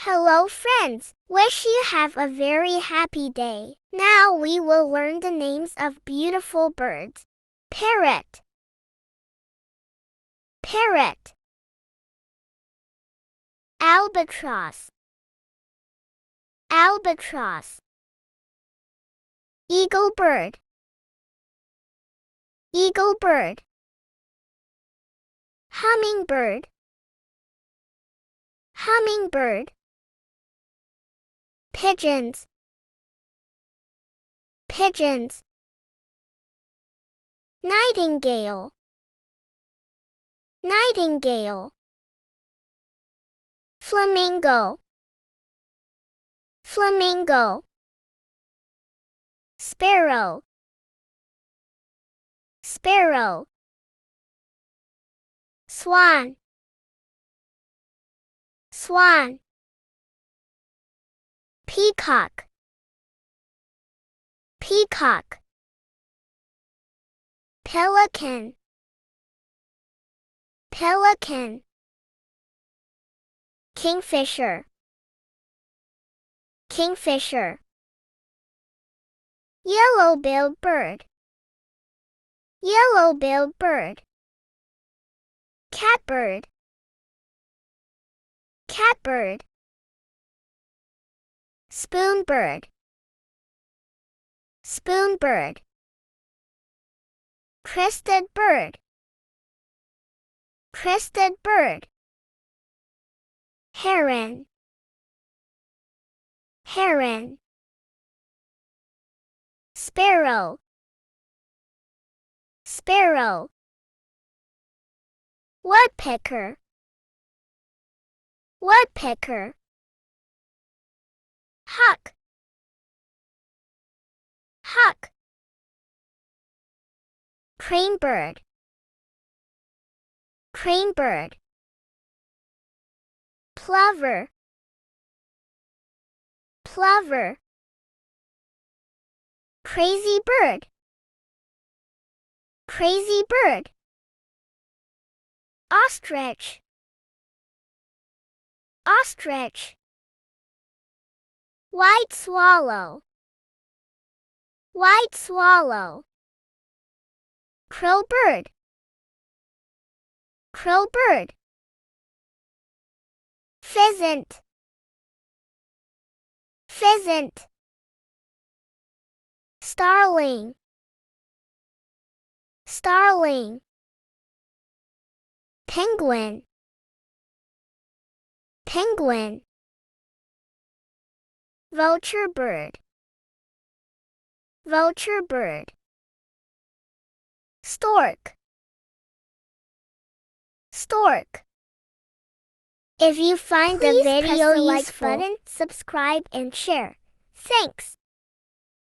Hello friends, wish you have a very happy day. Now we will learn the names of beautiful birds. Parrot, parrot. Albatross, albatross. Eagle bird, eagle bird. Hummingbird, hummingbird. Pigeons, pigeons. Nightingale, nightingale. Flamingo, flamingo. Sparrow, sparrow. Swan, swan. Peacock, peacock. Pelican, pelican. Kingfisher, kingfisher. Yellow-billed bird, yellow-billed bird. Catbird, catbird. Spoonbird, spoonbird. Crested bird, crested bird. Heron, heron. Sparrow, sparrow. Woodpecker, woodpecker. Hawk, hawk. Crane bird, crane bird. Plover, plover. Crazy bird, crazy bird. Ostrich, ostrich. White swallow, white swallow. Crow bird, crow bird. Pheasant, pheasant. Starling, starling. Penguin, penguin. Vulture bird, vulture bird. Stork, stork. If you find the video useful, subscribe and share. Thanks.